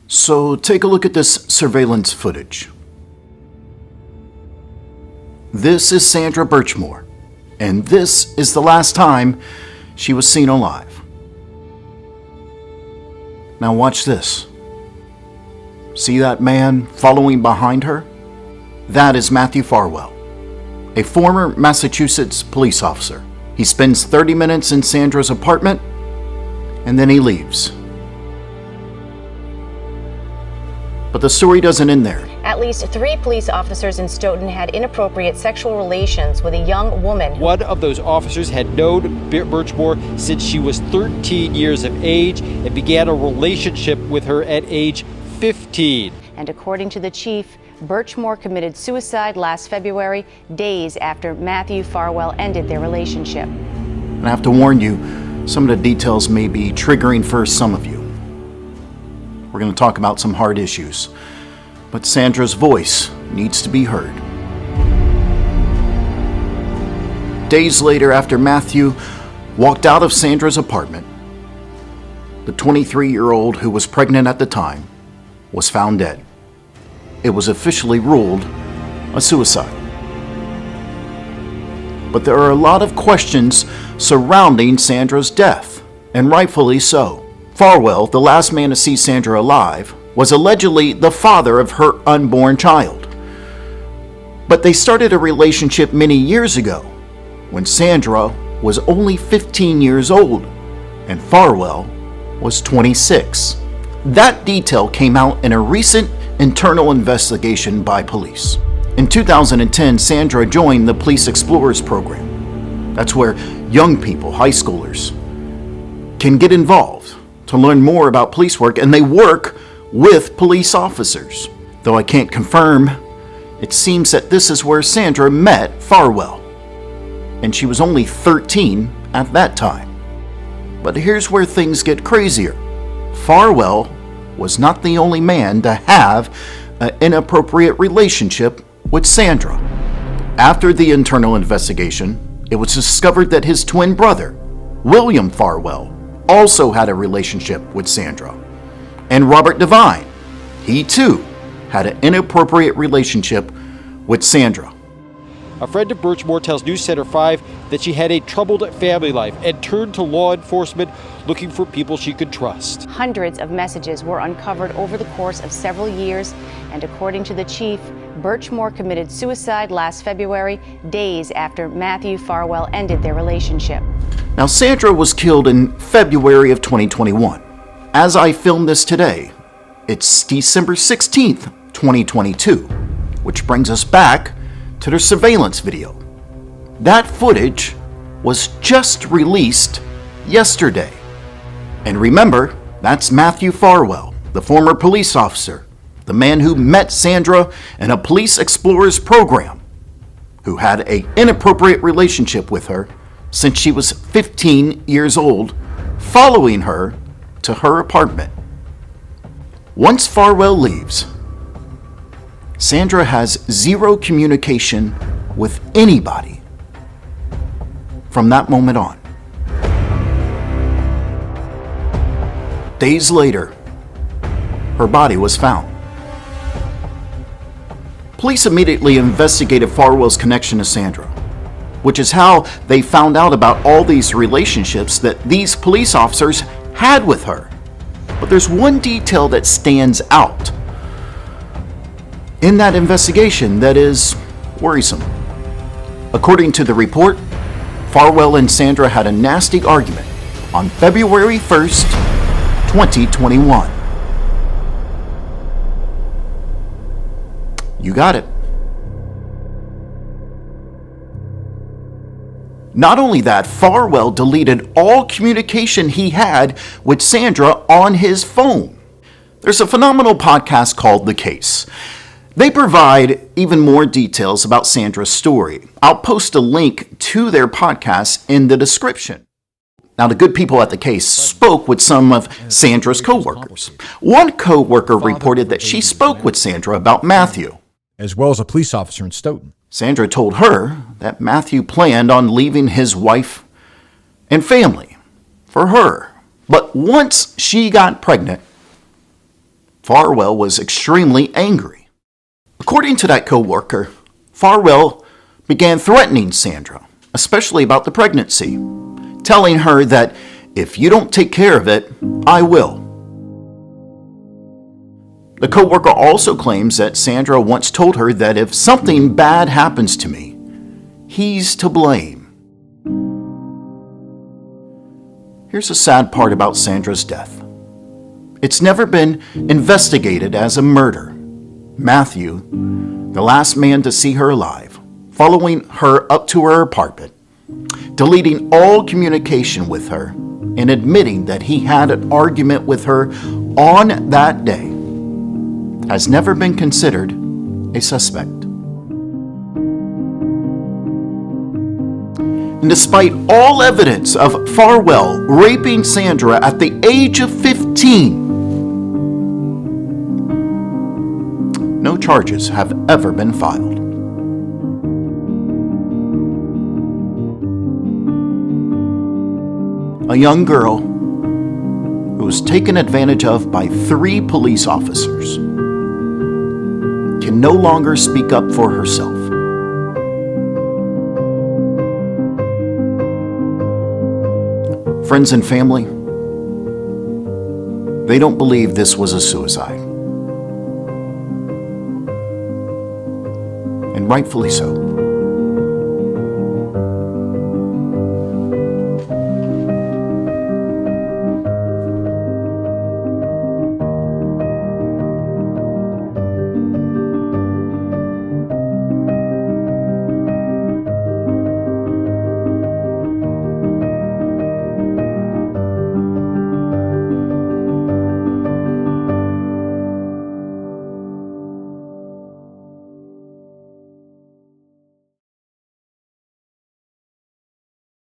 So take a look at this surveillance footage. This is Sandra Birchmore, and this is the last time she was seen alive. Now watch this. See that man following behind her? That is Matthew Farwell, a former Massachusetts police officer. He spends 30 minutes in Sandra's apartment, and then he leaves. But the story doesn't end there. At least 3 police officers in Stoughton had inappropriate sexual relations with a young woman. One of those officers had known Birchmore since she was 13 years of age and began a relationship with her at age 15. And according to the chief, Birchmore committed suicide last February, days after Matthew Farwell ended their relationship. And I have to warn you, some of the details may be triggering for some of you. We're going to talk about some hard issues, but Sandra's voice needs to be heard. Days later, after Matthew walked out of Sandra's apartment, the 23-year-old who was pregnant at the time was found dead. It was officially ruled a suicide. But there are a lot of questions surrounding Sandra's death, and rightfully so. Farwell, the last man to see Sandra alive, was allegedly the father of her unborn child. But they started a relationship many years ago, when Sandra was only 15 years old and Farwell was 26. That detail came out in a recent internal investigation by police. In 2010, Sandra joined the Police Explorers program. That's where young people, high schoolers, can get involved to learn more about police work, and they work with police officers. Though I can't confirm, it seems that this is where Sandra met Farwell, and she was only 13 at that time. But here's where things get crazier. Farwell was not the only man to have an inappropriate relationship with Sandra. After the internal investigation, it was discovered that his twin brother, William Farwell, also had a relationship with Sandra. And Robert Devine, he too had an inappropriate relationship with Sandra. A friend of Birchmore tells News Center 5 that she had a troubled family life and turned to law enforcement looking for people she could trust. Hundreds of messages were uncovered over the course of several years, and according to the chief, Birchmore committed suicide last February, days after Matthew Farwell ended their relationship. Now, Sandra was killed in February of 2021. As I film this today, it's December 16th, 2022, which brings us back to their surveillance video. That footage was just released yesterday. And remember, that's Matthew Farwell, the former police officer, the man who met Sandra in a Police Explorers program, who had an inappropriate relationship with her since she was 15 years old, following her to her apartment. Once Farwell leaves, Sandra has zero communication with anybody from that moment on. Days later, her body was found. Police immediately investigated Farwell's connection to Sandra, which is how they found out about all these relationships that these police officers had with her. But there's one detail that stands out in that investigation that is worrisome. According to the report, Farwell and Sandra had a nasty argument on February 1st, 2021. You got it. Not only that, Farwell deleted all communication he had with Sandra on his phone. There's a phenomenal podcast called The Case. They provide even more details about Sandra's story. I'll post a link to their podcast in the description. Now, the good people at The Case spoke with some of Sandra's co-workers. One co-worker reported that she spoke with Sandra about Matthew, as well as a police officer in Stoughton. Sandra told her that Matthew planned on leaving his wife and family for her. But once she got pregnant, Farwell was extremely angry. According to that co-worker, Farwell began threatening Sandra, especially about the pregnancy, telling her that if you don't take care of it, I will. The co-worker also claims that Sandra once told her that if something bad happens to me, he's to blame. Here's the sad part about Sandra's death. It's never been investigated as a murder. Matthew, the last man to see her alive, following her up to her apartment, deleting all communication with her, and admitting that he had an argument with her on that day, has never been considered a suspect. And despite all evidence of Farwell raping Sandra at the age of 15, no charges have ever been filed. A young girl who was taken advantage of by 3 police officers can no longer speak up for herself. Friends and family, they don't believe this was a suicide. And rightfully so.